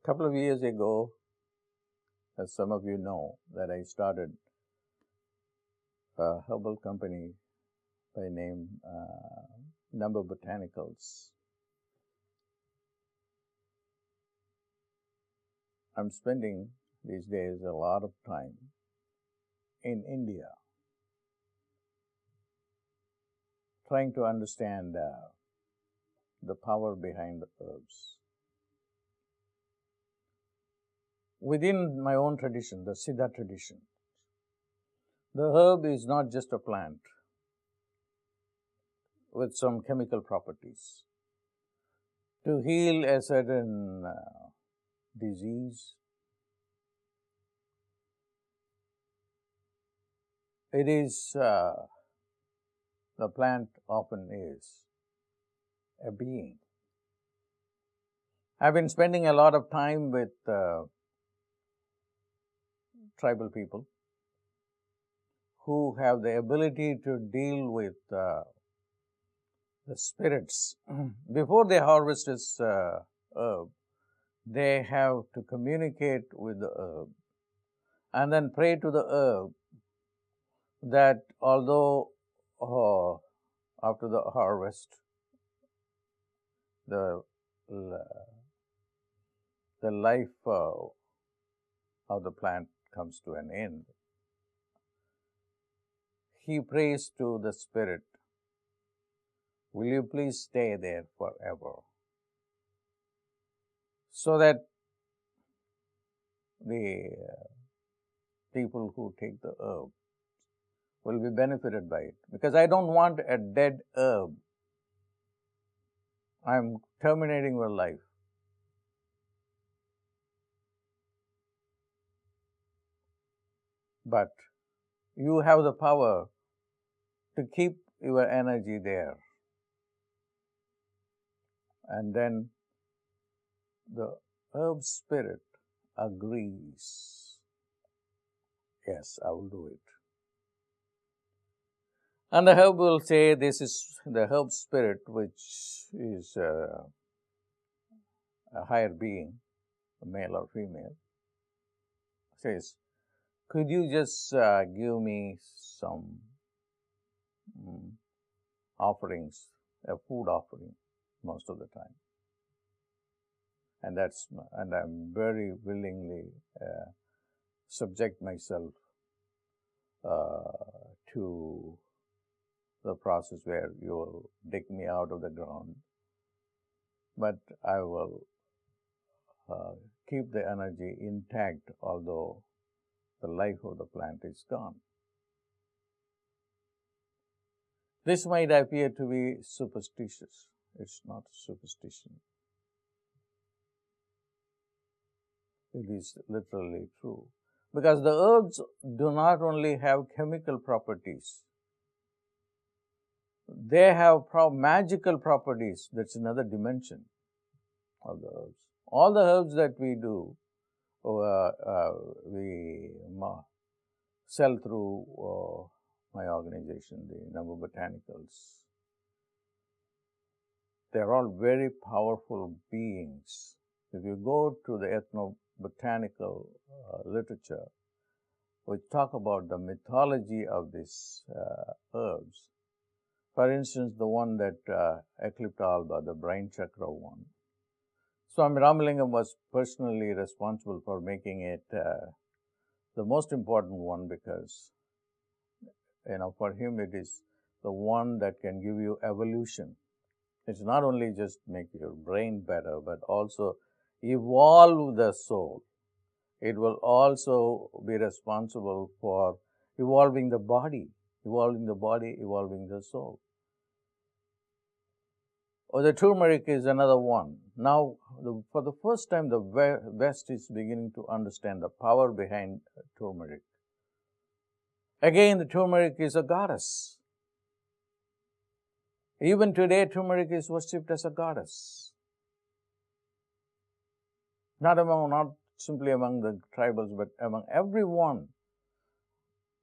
couple of years ago, as some of you know, that I started a herbal company by name Nambu Botanicals. I'm spending these days a lot of time in India trying to understand the power behind the herbs. Within my own tradition, the Siddha tradition, the herb is not just a plant with some chemical properties to heal a certain disease. It is, the plant often is a being. I've been spending a lot of time with tribal people who have the ability to deal with the spirits. Before they harvest this herb, they have to communicate with the herb and then pray to the herb that although after the harvest the life of the plant comes to an end, he prays to the spirit, "Will you please stay there forever?" So that the people who take the herb will be benefited by it. Because I don't want a dead herb. I'm terminating your life. But you have the power to keep your energy there. And then the herb spirit agrees. Yes, I will do it. And the herb will say, this is the herb spirit, which is a higher being, male or female, says, "Could you just give me some offerings, a food offering most of the time?" And I'm very willingly subject myself to the process where you will dig me out of the ground, but I will keep the energy intact, although the life of the plant is gone. This might appear to be superstitious. It's not superstition. It is literally true. Because the herbs do not only have chemical properties, they have magical properties. That's another dimension of the herbs. All the herbs that we do, we sell through my organization, the Nambu Botanicals. They're all very powerful beings. If you go to the ethnobotanical literature, we talk about the mythology of these herbs. For instance, the one that Eclipta alba, the brain chakra one. Swami Ramalingam was personally responsible for making it the most important one, because for him it is the one that can give you evolution. It's not only just make your brain better, but also evolve the soul. It will also be responsible for evolving the body, evolving the soul. Or the turmeric is another one. Now, for the first time, the West is beginning to understand the power behind turmeric. Again, the turmeric is a goddess. Even today, turmeric is worshipped as a goddess. Not simply among the tribals, but among everyone.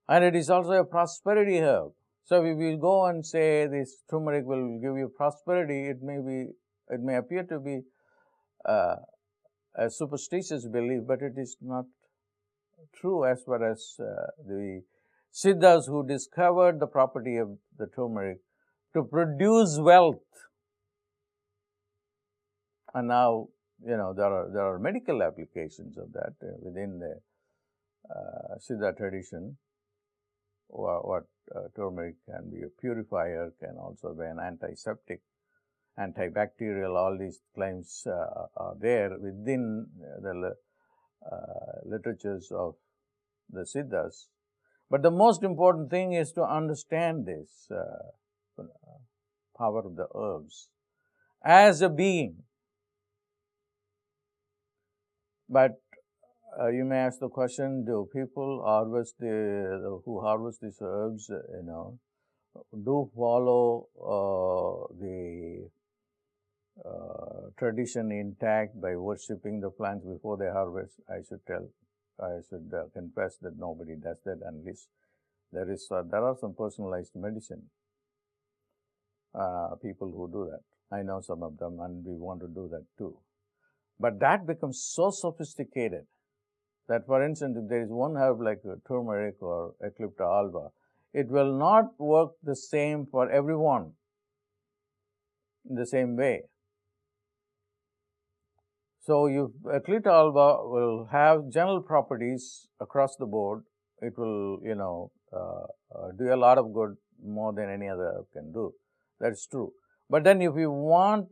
And it is also a prosperity herb. So if we go and say this turmeric will give you prosperity, it may appear to be a superstitious belief, but it is not true as far as the Siddhas who discovered the property of the turmeric to produce wealth. And now, there are medical applications of that within the Siddha tradition. What turmeric can be a purifier, can also be an antiseptic, antibacterial. All these claims are there within the literatures of the Siddhas. But the most important thing is to understand this power of the herbs as a being. But you may ask the question: do people harvest who harvest these herbs? Do follow the tradition intact by worshipping the plants before they harvest? I should confess that nobody does that, unless there are some personalized medicine people who do that. I know some of them, and we want to do that too. But that becomes so sophisticated that, for instance, if there is one herb like turmeric or Eclipta alba, it will not work the same for everyone in the same way. So, Eclipta alba will have general properties across the board. It will, do a lot of good, more than any other herb can do. That's true. But then if you want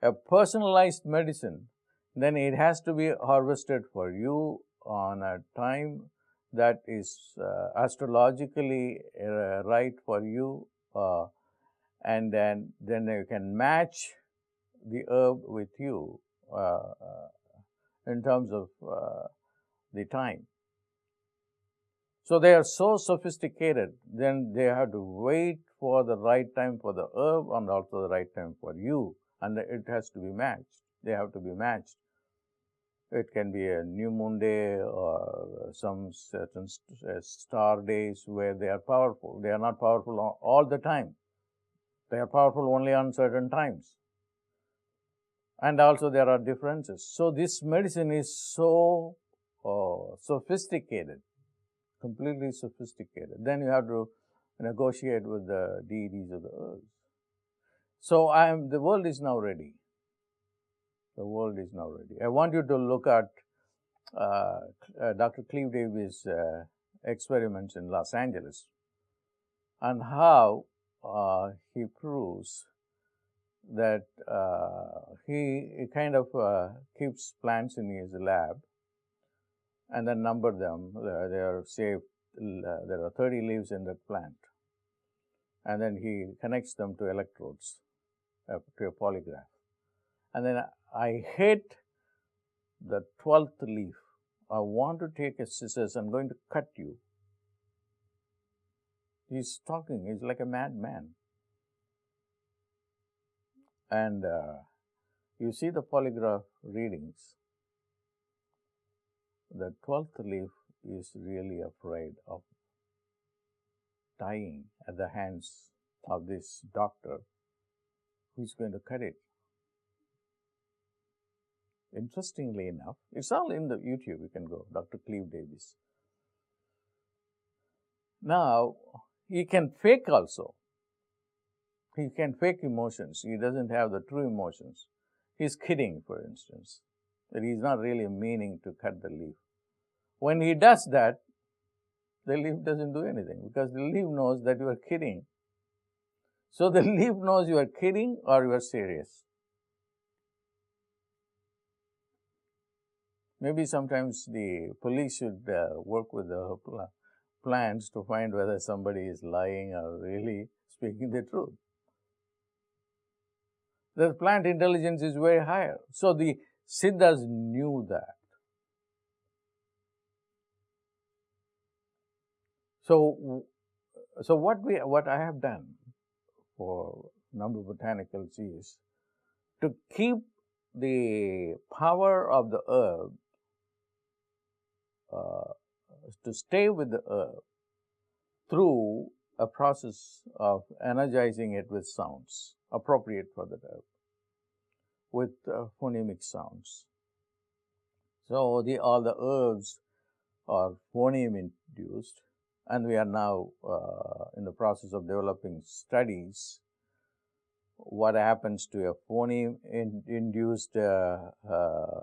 a personalized medicine, then it has to be harvested for you on a time that is astrologically right for you, and then you can match the herb with you in terms of the time. So they are so sophisticated, then they have to wait for the right time for the herb and also the right time for you, and it has to be matched. They have to be matched. It can be a new moon day or some certain star days where they are powerful. They are not powerful all the time. They are powerful only on certain times. And also there are differences. So this medicine is so sophisticated, completely sophisticated. Then you have to negotiate with the deities of the earth. So the world is now ready. The world is now ready. I want you to look at Dr. Cleve Davis' experiments in Los Angeles and how he proves that he kind of keeps plants in his lab and then number them. There are 30 leaves in that plant, and then he connects them to electrodes, to a polygraph. And then I hit the 12th leaf. I want to take a scissors. I'm going to cut you. He's talking. He's like a madman. And you see the polygraph readings. The 12th leaf is really afraid of dying at the hands of this doctor who's going to cut it. Interestingly enough, it's all in the YouTube. You can go, Dr. Cleve Davis. Now, he can fake also. He can fake emotions. He doesn't have the true emotions. He's kidding, for instance, that he's not really meaning to cut the leaf. When he does that, the leaf doesn't do anything because the leaf knows that you are kidding. So the leaf knows you are kidding or you are serious. Maybe sometimes the police should work with the plants to find whether somebody is lying or really speaking the truth. The plant intelligence is very higher. So the Siddhas knew that. So what I have done for Nambu Botanicals is to keep the power of the herb, to stay with the herb through a process of energizing it with sounds appropriate for the herb, with phonemic sounds. So all the herbs are phoneme induced, and we are now in the process of developing studies what happens to a phoneme induced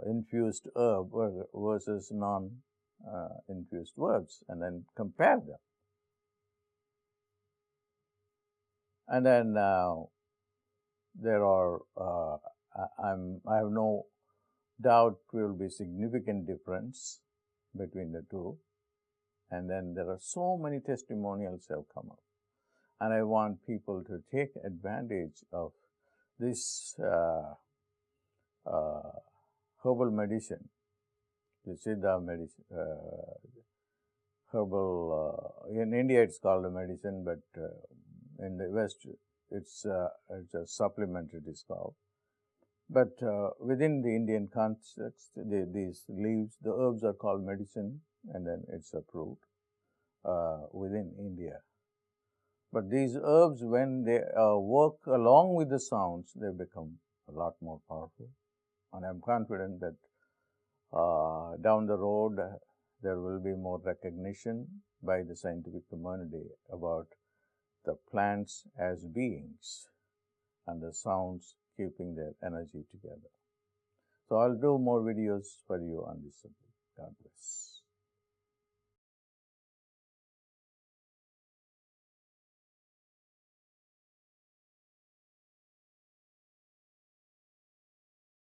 infused herb versus non infused herbs, and then compare them. And then there are I have no doubt will be significant difference between the two. And then there are so many testimonials have come up, and I want people to take advantage of this herbal medicine, the Siddha medicine, herbal. In India, it's called a medicine, but in the West, it's a supplement. It is called. But within the Indian context, these leaves, the herbs are called medicine, and then it's approved within India. But these herbs, when they work along with the sounds, they become a lot more powerful. And I'm confident that down the road, there will be more recognition by the scientific community about the plants as beings and the sounds keeping their energy together. So I'll do more videos for you on this subject. God bless.